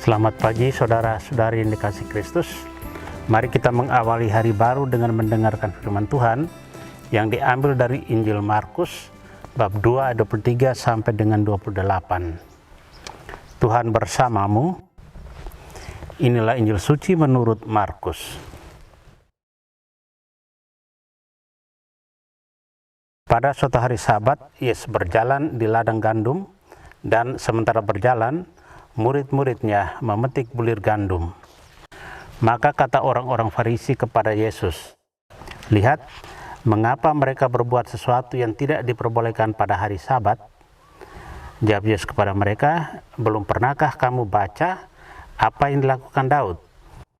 Selamat pagi saudara-saudari yang dikasihi Kristus. Mari kita mengawali hari baru dengan mendengarkan firman Tuhan yang diambil dari Injil Markus bab 2 ayat 23 sampai dengan 28. Tuhan bersamamu. Inilah Injil suci menurut Markus. Pada suatu hari Sabat, Yesus berjalan di ladang gandum, dan sementara berjalan, murid-muridnya memetik bulir gandum. Maka kata orang-orang Farisi kepada Yesus, "Lihat, mengapa mereka berbuat sesuatu yang tidak diperbolehkan pada hari Sabat?" Jawab Yesus kepada mereka, "Belum pernahkah kamu baca apa yang dilakukan Daud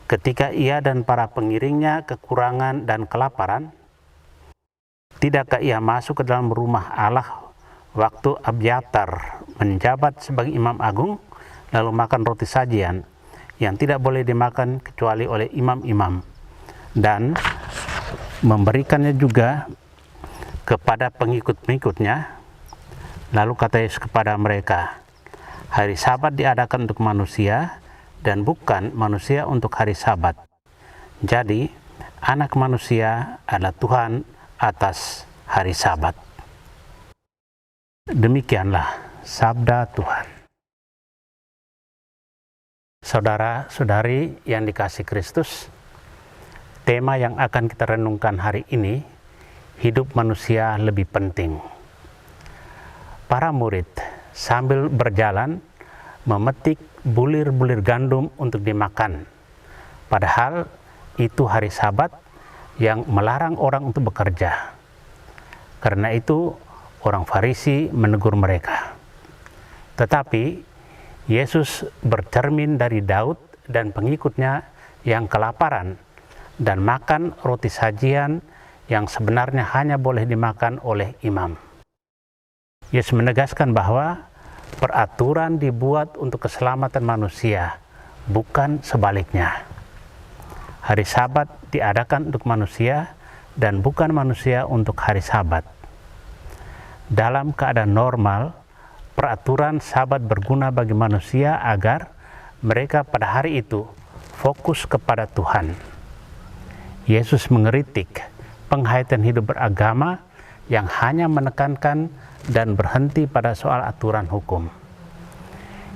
ketika ia dan para pengiringnya kekurangan dan kelaparan? Tidakkah ia masuk ke dalam rumah Allah waktu Abiatar menjabat sebagai imam agung, lalu makan roti sajian yang tidak boleh dimakan kecuali oleh imam-imam, dan memberikannya juga kepada pengikut-pengikutnya?" Lalu kata Yesus kepada mereka, "Hari Sabat diadakan untuk manusia, dan bukan manusia untuk hari Sabat. Jadi, Anak Manusia adalah Tuhan atas hari Sabat." Demikianlah sabda Tuhan. Saudara-saudari yang dikasihi Kristus, tema yang akan kita renungkan hari ini, hidup manusia lebih penting. Para murid sambil berjalan memetik bulir-bulir gandum untuk dimakan, padahal itu hari Sabat yang melarang orang untuk bekerja. Karena itu orang Farisi menegur mereka. Tetapi Yesus bercermin dari Daud dan pengikutnya yang kelaparan dan makan roti sajian yang sebenarnya hanya boleh dimakan oleh imam. Yesus menegaskan bahwa peraturan dibuat untuk keselamatan manusia, bukan sebaliknya. Hari Sabat diadakan untuk manusia dan bukan manusia untuk hari Sabat. Dalam keadaan normal, peraturan Sabat berguna bagi manusia agar mereka pada hari itu fokus kepada Tuhan. Yesus mengkritik penghayatan hidup beragama yang hanya menekankan dan berhenti pada soal aturan hukum.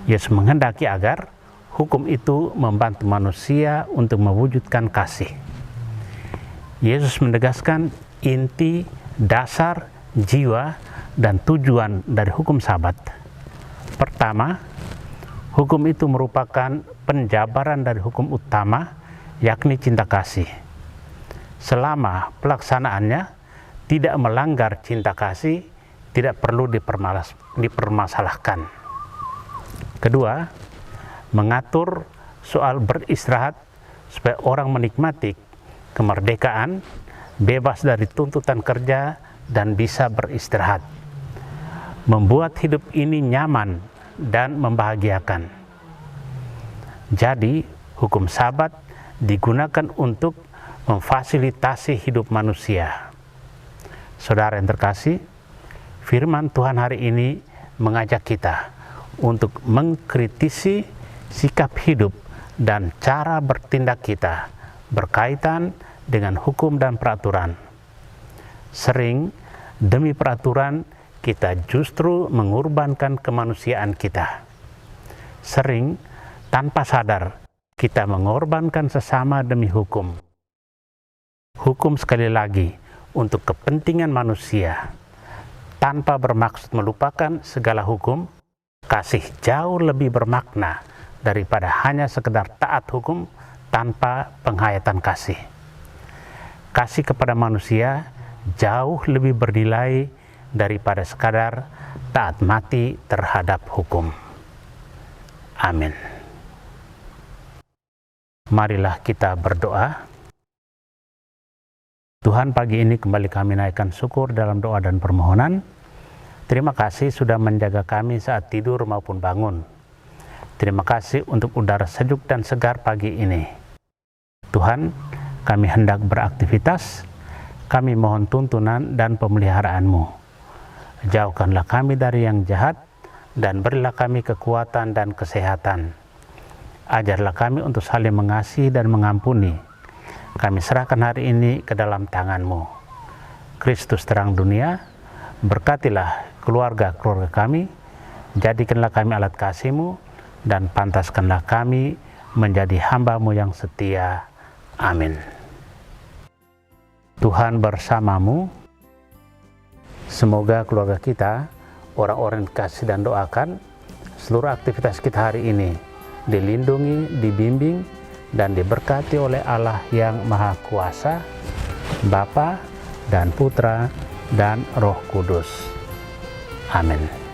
Yesus menghendaki agar hukum itu membantu manusia untuk mewujudkan kasih. Yesus menegaskan inti, dasar, jiwa, dan tujuan dari hukum Sabat. Pertama, hukum itu merupakan penjabaran dari hukum utama, yakni cinta kasih. Selama pelaksanaannya tidak melanggar cinta kasih, tidak perlu dipermasalahkan. Kedua, mengatur soal beristirahat supaya orang menikmati kemerdekaan, bebas dari tuntutan kerja, dan bisa beristirahat. Membuat hidup ini nyaman dan membahagiakan. Jadi, hukum Sabat digunakan untuk memfasilitasi hidup manusia. Saudara yang terkasih, firman Tuhan hari ini mengajak kita untuk mengkritisi sikap hidup dan cara bertindak kita berkaitan dengan hukum dan peraturan. Sering demi peraturan kita justru mengorbankan kemanusiaan kita. Sering tanpa sadar kita mengorbankan sesama demi hukum. Hukum sekali lagi untuk kepentingan manusia. Tanpa bermaksud melupakan segala hukum, kasih jauh lebih bermakna daripada hanya sekedar taat hukum tanpa penghayatan kasih. Kasih kepada manusia jauh lebih bernilai daripada sekadar taat mati terhadap hukum. Amin. Marilah kita berdoa. Tuhan, pagi ini kembali kami naikkan syukur dalam doa dan permohonan. Terima kasih sudah menjaga kami saat tidur maupun bangun. Terima kasih untuk udara sejuk dan segar pagi ini. Tuhan, kami hendak beraktivitas, kami mohon tuntunan dan pemeliharaanmu. Jauhkanlah kami dari yang jahat, dan berilah kami kekuatan dan kesehatan. Ajarlah kami untuk saling mengasihi dan mengampuni. Kami serahkan hari ini ke dalam tangan-Mu. Kristus terang dunia, berkatilah keluarga-keluarga kami, jadikanlah kami alat kasih-Mu, dan pantaskanlah kami menjadi hamba-Mu yang setia. Amin. Tuhan bersamamu. Semoga keluarga kita, orang-orang yang dikasih dan doakan, seluruh aktivitas kita hari ini dilindungi, dibimbing, dan diberkati oleh Allah yang Maha Kuasa, Bapa dan Putra dan Roh Kudus. Amin.